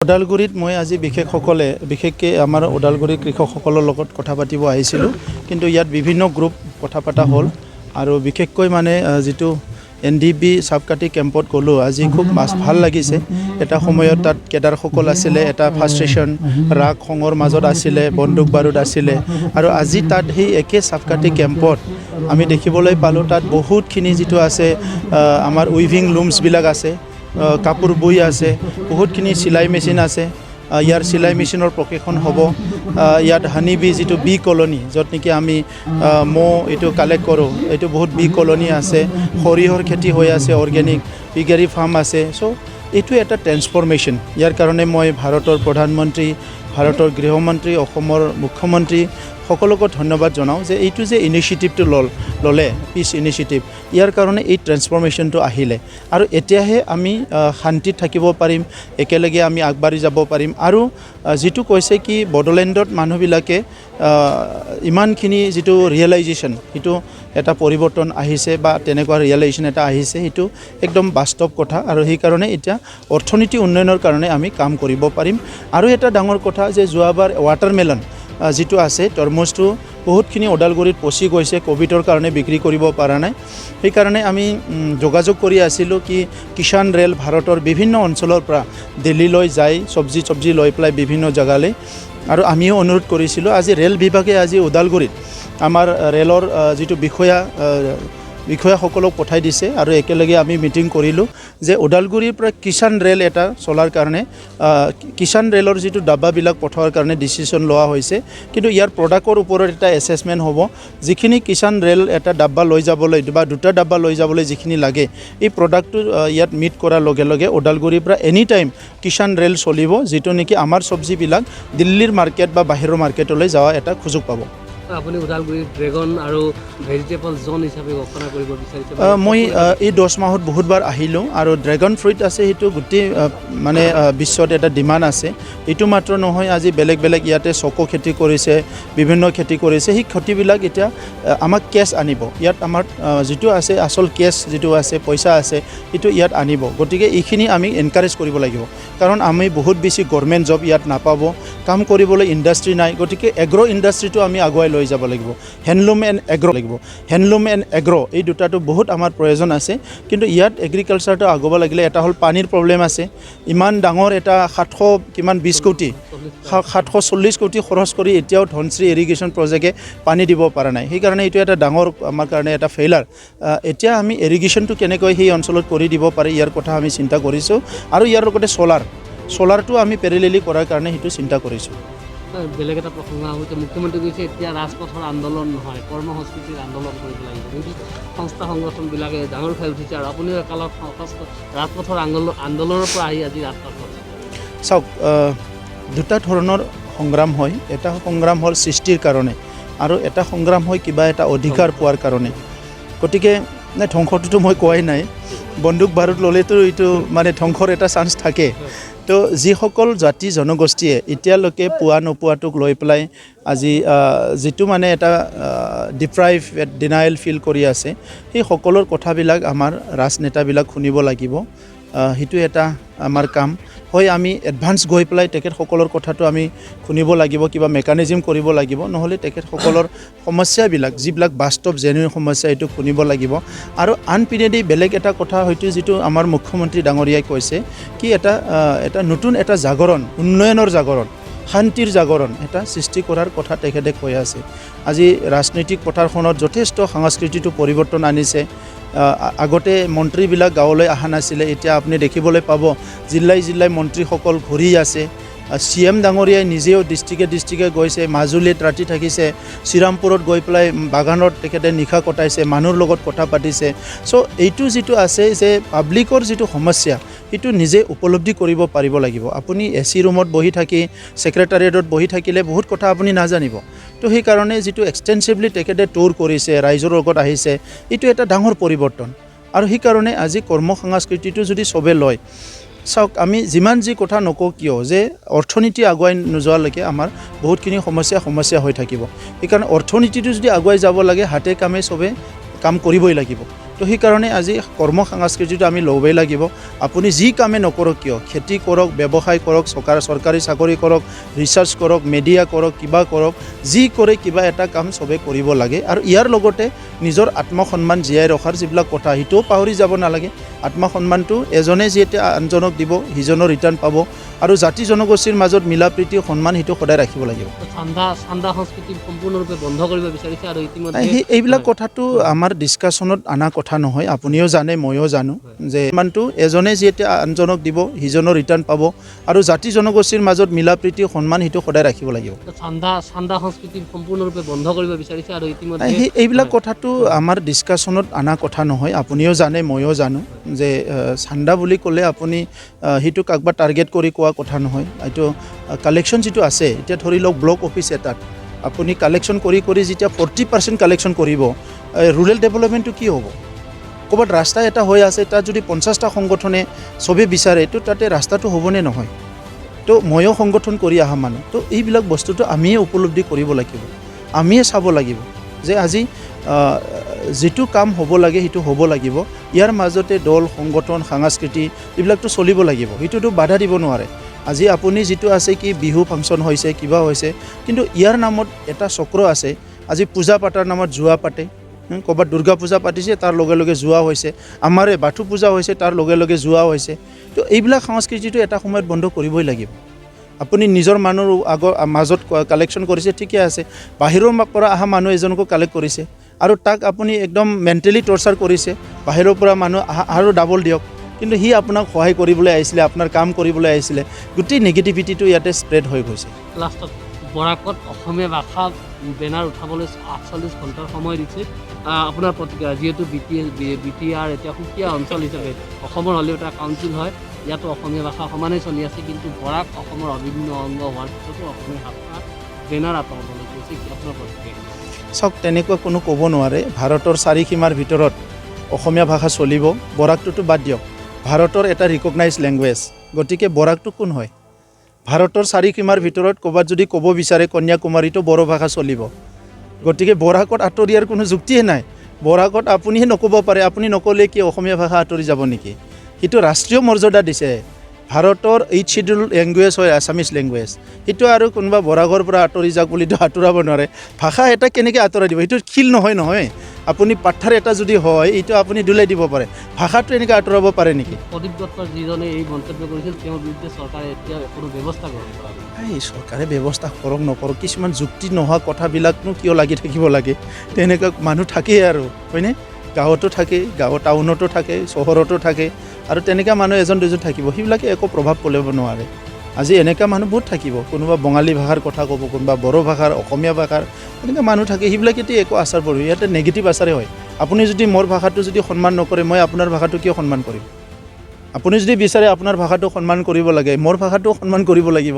ওদালগুৰিত মই আজি বিশেষকৈ আমাৰ ওদালগুৰি কৃষকসকলৰ লগত কথা পাতিব আহিছিলোঁ, কিন্তু ইয়াত বিভিন্ন গ্ৰুপ কথা পতা হ'ল আৰু বিশেষকৈ মানে যিটো NDB সাবকাটি কেম্পত গ'লোঁ, আজি খুব ভাল লাগিছে। এটা সময়ত তাত কেডাৰসকল আছিলে, এটা ফাৰ্ষ্ট্ৰেশ্যন ৰাগ খঙৰ মাজত আছিলে, বন্দুক বাৰুদ আছিলে, আৰু আজি তাত সেই একে সাবকাটি কেম্পত আমি দেখিবলৈ পালোঁ তাত বহুতখিনি যিটো আছে আমাৰ উইভিং লুমছবিলাক আছে, কাপোৰ বৈ আছে, বহুতখিনি চিলাই মেচিন আছে। ইয়াৰ চিলাই মেচিনৰ প্ৰশিক্ষণ হ'ব। ইয়াত হানি বি যিটো বি কলনি, য'ত নেকি আমি মৌ এইটো কালেক্ট কৰোঁ, এইটো বহুত বি কলনি আছে। সৰিয়হৰ খেতি হৈ আছে, অৰ্গেনিক পিগাৰী ফাৰ্ম আছে। চ' এইটো এটা ট্ৰেন্সফৰ্মেশ্যন। ইয়াৰ কাৰণে মই ভাৰতৰ প্ৰধানমন্ত্ৰী, ভাৰতৰ গৃহমন্ত্ৰী, অসমৰ মুখ্যমন্ত্ৰী সকলোকে ধন্যবাদ জনাওঁ যে এইটো যে ইনিচিয়েটিভটো ল'লে পিচ ইনিচিয়েটিভ, ইয়াৰ কাৰণে এই ট্ৰেন্সফৰ্মেশ্যনটো আহিলে আৰু এতিয়াহে আমি শান্তিত থাকিব পাৰিম, একেলগে আমি আগবাঢ়ি যাব পাৰিম। আৰু যিটো কৈছে কি বড়োলেণ্ডত মানুহবিলাকে ইমানখিনি যিটো ৰিয়েলাইজেশ্যন, সেইটো এটা পৰিৱৰ্তন আহিছে বা তেনেকুৱা ৰিয়েলাইজেশ্যন এটা আহিছে, সেইটো একদম বাস্তৱ কথা। আৰু সেইকাৰণে এতিয়া অৰ্থনীতি উন্নয়নৰ কাৰণে আমি কাম কৰিব পাৰিম। আৰু এটা ডাঙৰ কথা যে যোৱাবাৰ ৱাটাৰমেলন যিটো আছে, তৰমুজটো বহুতখিনি ওদালগুৰিত পচি গৈছে, ক'ভিডৰ কাৰণে বিক্ৰী কৰিব পৰা নাই। সেইকাৰণে আমি যোগাযোগ কৰি আছিলোঁ কি কিষাণ ৰেল ভাৰতৰ বিভিন্ন অঞ্চলৰ পৰা দিল্লীলৈ যায়, চব্জি লৈ পেলাই বিভিন্ন জেগালৈ। আৰু আমিও অনুৰোধ কৰিছিলোঁ, আজি ৰেল বিভাগে আজি ওদালগুৰিত আমাৰ ৰেলৰ যিটো বিষয়াসকলক পঠাই দিছে আৰু একেলগে আমি মিটিং কৰিলোঁ যে ওদালগুৰিৰ পৰা কিষাণ ৰেল এটা চলাৰ কাৰণে কিষাণ ৰেলৰ যিটো ডাব্বাবিলাক পঠোৱাৰ কাৰণে ডিচিশ্যন লোৱা হৈছে। কিন্তু ইয়াৰ প্ৰডাক্টৰ ওপৰত এটা এছেছমেণ্ট হ'ব। যিখিনি কিষাণ ৰেল এটা ডাব্বা লৈ যাবলৈ বা দুটা ডাব্বা লৈ যাবলৈ যিখিনি লাগে, এই প্ৰডাক্টটো ইয়াত মিট কৰাৰ লগে লগে ওদালগুৰিৰ পৰা এনি টাইম কিষাণ ৰেল চলিব, যিটো নেকি আমাৰ চব্জিবিলাক দিল্লীৰ মাৰ্কেট বা বাহিৰৰ মাৰ্কেটলৈ যোৱা এটা সুযোগ পাব। আপুনি ওদালগুৰি ড্ৰেগন আৰু ভেজিটেবল জোন হিচাপে ঘোষণা কৰিব বিচাৰিছে? মই এই 10 মাহত বহুতবাৰ আহিলোঁ আৰু ড্ৰেগন ফ্ৰুইট আছে, সেইটো গোটেই মানে বিশ্বত এটা ডিমাণ্ড আছে। এইটো মাত্ৰ নহয়, আজি বেলেগ ইয়াতে চকো খেতি কৰিছে, বিভিন্ন খেতি কৰিছে। সেই খেতিবিলাক এতিয়া আমাক কেছ আনিব। ইয়াত আমাৰ যিটো আছে আচল কেছ যিটো আছে, পইচা আছে, সেইটো ইয়াত আনিব। গতিকে এইখিনি আমি এনকাৰেজ কৰিব লাগিব, কাৰণ আমি বহুত বেছি গভৰ্ণমেণ্ট জব ইয়াত নাপাব, কাম কৰিবলৈ ইণ্ডাষ্ট্ৰি নাই। গতিকে এগ্ৰ' ইণ্ডাষ্ট্ৰিটো আমি আগুৱাই লৈ যাব লাগিব। হেণ্ডলুম এণ্ড এগ্ৰ' এই দুটাটো বহুত আমাৰ প্ৰয়োজন আছে। কিন্তু ইয়াত এগ্ৰিকালচাৰটো আগুৱাব লাগিলে এটা হ'ল পানীৰ প্ৰব্লেম আছে। ইমান ডাঙৰ এটা 720 কোটি 740 কোটি খৰচ কৰি এতিয়াও ধনশ্ৰী ইৰিগেশ্যন প্ৰজেক্টে পানী দিব পৰা নাই। সেইকাৰণে এইটো এটা ডাঙৰ আমাৰ কাৰণে এটা ফেইলাৰ। এতিয়া আমি ইৰিগেশ্যনটো কেনেকৈ সেই অঞ্চলত কৰি দিব পাৰি, ইয়াৰ কথা আমি চিন্তা কৰিছোঁ। আৰু ইয়াৰ লগতে ছ'লাৰটো আমি পেৰেলেলি কৰাৰ কাৰণে সেইটো চিন্তা কৰিছোঁ। বেলেগ এটা প্ৰসংগ হৈছে, মুখ্যমন্ত্ৰী কৈছে এতিয়া ৰাজপথৰ আন্দোলন নহয়, কৰ্মসংস্কৃতিৰ আন্দোলন কৰিব লাগিব। কিন্তু সংস্থা সংগঠনবিলাকে ডাঙৰ খাই উঠিছে আৰু আপুনি কালত ৰাজপথৰ আন্দোলনৰ পৰা আহি আজি ৰাজপথত চাওক, দুটা ধৰণৰ সংগ্ৰাম হয়। এটা সংগ্ৰাম হ'ল সৃষ্টিৰ কাৰণে আৰু এটা সংগ্ৰাম হয় কিবা এটা অধিকাৰ পোৱাৰ কাৰণে। গতিকে ধ্বংসটোতো মই কোৱাই নাই, বন্দুক বাৰুদ ল'লেতো এইটো মানে ধ্বংসৰ এটা চান্স থাকে। তো যিসকল জাতি জনগোষ্ঠীয়ে এতিয়ালৈকে পোৱা নোপোৱাটোক লৈ পেলাই আজি যিটো মানে এটা ডিনায়েল ফিল কৰি আছে, সেই সকলৰ কথাবিলাক আমাৰ ৰাজনেতাবিলাক শুনিব লাগিব। সেইটো এটা আমাৰ কাম হয়। আমি এডভান্স গৈ পেলাই তেখেতসকলৰ কথাটো আমি শুনিব লাগিব, কিবা মেকানিজিম কৰিব লাগিব। নহ'লে তেখেতসকলৰ সমস্যাবিলাক যিবিলাক বাস্তৱ জেনুইন সমস্যা, এইটো শুনিব লাগিব। আৰু আনপিনেদি বেলেগ এটা কথা হয়তো যিটো আমাৰ মুখ্যমন্ত্ৰী ডাঙৰীয়াই কৈছে কি এটা নতুন এটা জাগৰণ, উন্নয়নৰ জাগৰণ, শান্তিৰ জাগৰণ এটা সৃষ্টি কৰাৰ কথা তেখেতে কৈ আছে। আজি ৰাজনৈতিক পথাৰখনত যথেষ্ট সংস্কৃতিটো পৰিৱৰ্তন আনিছে। আগতে মন্ত্ৰীবিলাক গাঁৱলৈ অহা নাছিলে, এতিয়া আপুনি দেখিবলৈ পাব জিলাই মন্ত্ৰীসকল ঘূৰি আছে। CM ডাঙৰীয়াই নিজেও ডিষ্ট্ৰিক্টে গৈছে, মাজুলীত ৰাতি থাকিছে, শ্ৰীৰামপুৰত গৈ পেলাই বাগানত তেখেতে নিশা কটাইছে, মানুহৰ লগত কথা পাতিছে। চ' এইটো যিটো আছে যে পাব্লিকৰ যিটো সমস্যা, সেইটো নিজে উপলব্ধি কৰিব পাৰিব লাগিব। আপুনি AC ৰুমত বহি থাকি, ছেক্ৰেটাৰিয়েটত বহি থাকিলে বহুত কথা আপুনি নাজানিব। তো সেইকাৰণে যিটো এক্সটেনচিভলি তেখেতে টুৰ কৰিছে, ৰাইজৰ লগত আহিছে, এইটো এটা ডাঙৰ পৰিৱৰ্তন। আৰু সেইকাৰণে আজি কৰ্ম সংস্কৃতিটো যদি চবে লয়, চাওক, আমি যিমান যি কথা নকওঁ কিয় যে অৰ্থনীতি আগুৱাই নোযোৱালৈকে আমাৰ বহুতখিনি সমস্যা হৈ থাকিব। সেইকাৰণে অৰ্থনীতিটো যদি আগুৱাই যাব লাগে, হাতে কামে চবে কাম কৰিবই লাগিব। তো সেইকাৰণে আজি কৰ্ম সংস্কৃতিটো আমি ল'বই লাগিব আপুনি যি কামে নকৰক কিয় খেতি কৰক ব্যৱসায় কৰক চৰকাৰী চাকৰি কৰক ৰিচাৰ্চ কৰক মিডিয়া কৰক কিবা কৰক যি কৰে কিবা এটা কাম চবে কৰিব লাগে আৰু ইয়াৰ লগতে নিজৰ আত্মসন্মান জীয়াই ৰখাৰ যিবিলাক কথা সেইটোও পাহৰি যাব নালাগে আত্মসন্মানটো এজনে যিহেতু আনজনক দিব সিজনৰ ৰিটাৰ্ণ পাব আৰু জাতি জনগোষ্ঠীৰ মাজত মিলা প্ৰীতি সন্মান সেইটো সদায় ৰাখিব লাগিব চান্দা সংস্কৃতি সম্পূৰ্ণৰূপে বন্ধ কৰিব বিচাৰিছে আৰু ইতিমধ্যে এইবিলাক কথাটো আমাৰ ডিছকাশ্যনত অনা কথা নহয় আপুনিও জানে ময়ো জানো যে সন্মানটো এজনে যিহেতু আনজনক দিব সিজনৰ ৰিটাৰ্ণ পাব আৰু জাতি জনগোষ্ঠীৰ মাজত মিলা প্ৰীতি সন্মান সেইটো সদায় ৰাখিব লাগিব চান্দা সংস্কৃতি সম্পূৰ্ণৰূপে বন্ধ কৰিব বিচাৰিছে আৰু ইতিমধ্যে এইবিলাক কথাটো আমাৰ ডিছকাশ্যনত অনা কথা নহয় আপুনিও জানে ময়ো জানো যে চান্দা বুলি ক'লে আপুনি সেইটো কাকবা টাৰ্গেট কৰি কোৱা কথা নহয় এইটো কালেকশ্যন যিটো আছে এতিয়া ধৰি লওক ব্লক অফিচ এটাত আপুনি কালেকশ্যন কৰি যেতিয়া 40% কালেকশ্যন কৰিব ৰুৰেল ডেভেলপমেণ্টটো কি হ'ব ক'ৰবাত ৰাস্তা এটা হৈ আছে তাত যদি 50টা সংগঠনে চবেই বিচাৰে তো তাতে ৰাস্তাটো হ'বনে নহয় তো ময়ো সংগঠন কৰি অহা মানুহ তো এইবিলাক বস্তুটো আমিয়ে উপলব্ধি কৰিব লাগিব আমিয়ে চাব লাগিব যে আজি যিটো কাম হ'ব লাগে সেইটো হ'ব লাগিব ইয়াৰ মাজতে দল সংগঠন সংস্কৃতি এইবিলাকতো চলিব লাগিব সেইটোতো বাধা দিব নোৱাৰে আজি আপুনি যিটো আছে কি বিহু ফাংচন হৈছে কিবা হৈছে কিন্তু ইয়াৰ নামত এটা চক্ৰ আছে আজি পূজা পাতাৰ নামত জুৱা পাতে ক'ৰবাত দুৰ্গা পূজা পাতিছে তাৰ লগে লগে জুৱা হৈছে আমাৰে বাথু পূজা হৈছে তাৰ লগে লগে জুৱা হৈছে তো এইবিলাক সংস্কৃতিটো এটা সময়ত বন্ধ কৰিবই লাগিব আপুনি নিজৰ মানুহৰ মাজত কালেকশ্যন কৰিছে ঠিকে আছে বাহিৰৰ পৰা অহা মানুহ এজনকো কালেক্ট কৰিছে আৰু তাক আপুনি একদম মেণ্টেলি টৰ্চাৰ কৰিছে বাহিৰৰ পৰা মানুহ আৰু ডাবল দিয়ক কিন্তু সি আপোনাক সহায় কৰিবলৈ আহিছিলে আপোনাৰ কাম কৰিবলৈ আহিছিলে গোটেই নেগেটিভিটিটো ইয়াতে স্প্ৰেড হৈ গৈছে লাষ্টত বৰাকত অসমীয়া ভাষা বেনাৰ উঠাবলৈ 48 ঘণ্টাৰ সময় দিছে আপোনাৰ প্ৰতিক্ৰিয়া যিহেতু BTR এতিয়া সুকীয়া অঞ্চল হিচাপে অসমৰ হ'লেও এটা কাউন্সিল হয় ইয়াতো অসমীয়া ভাষা সমানেই চলি আছে কিন্তু বৰাক অসমৰ অভিন্ন অংগ হোৱাৰ পিছতো অসমীয়া ভাষা বেনাৰ আঁতৰাবলৈ গৈছে আপোনাৰ প্ৰতিক্ৰিয়া চাওক তেনেকুৱা কোনো ক'ব নোৱাৰে ভাৰতৰ চাৰিসীমাৰ ভিতৰত অসমীয়া ভাষা চলিব বৰাকটোতো বাদ দিয়ক ভাৰতৰ এটা ৰিকগনাইজ লেংগুৱেজ গতিকে বৰাকটো কোন হয় ভাৰতৰ চাৰিসীমাৰ ভিতৰত ক'ৰবাত যদি ক'ব বিচাৰে কন্যাকুমাৰীতো বড়ো ভাষা চলিব গতিকে বৰাকত আঁতৰিয়াৰ কোনো যুক্তিয়ে নাই বৰাকত আপুনিহে নক'ব পাৰে আপুনি নক'লে কি অসমীয়া ভাষা আঁতৰি যাব নেকি সেইটো ৰাষ্ট্ৰীয় মৰ্যাদা দিছে ভাৰতৰ 8th শিডিউল লেংগুৱেজ হয় আছামিজ লেংগুৱেজ সেইটো আৰু কোনোবা বৰাকৰ পৰা আঁতৰি যাওক বুলিতো আঁতৰাব নোৱাৰে ভাষা এটা কেনেকৈ আঁতৰাই দিব সেইটো শিল নহয় আপুনি পাঠাৰ এটা যদি হয় এইটো আপুনি দুলাই দিব পাৰে ভাষাটো এনেকৈ আঁতৰাব পাৰে নেকি প্ৰদীপ দত্তৰ যিজনে এই মন্তব্য কৰিছিল তেওঁৰ বিৰুদ্ধে চৰকাৰে এতিয়া কোনো ব্যৱস্থা গ্ৰহণ কৰা এই চৰকাৰে ব্যৱস্থা কৰক নকৰক কিছুমান যুক্তি নোহোৱা কথাবিলাকনো কিয় লাগি থাকিব লাগে তেনেকুৱা মানুহ থাকেই আৰু হয়নে গাঁৱতো থাকে টাউনতো থাকে চহৰতো থাকে আৰু তেনেকুৱা মানুহ এজন দুজন থাকিব সেইবিলাকে একো প্ৰভাৱ পেলাব নোৱাৰে আজি এনেকুৱা মানুহ বহুত থাকিব কোনোবা বঙালী ভাষাৰ কথা ক'ব কোনোবা বড়ো ভাষাৰ অসমীয়া ভাষাৰ এনেকুৱা মানুহ থাকে সেইবিলাকেতো একো আচাৰ পৰিব ইয়াতে নেগেটিভ আচাৰে হয় আপুনি যদি মোৰ ভাষাটো যদি সন্মান নকৰে মই আপোনাৰ ভাষাটো কিয় সন্মান কৰিম আপুনি যদি বিচাৰে আপোনাৰ ভাষাটো সন্মান কৰিব লাগে মোৰ ভাষাটো সন্মান কৰিব লাগিব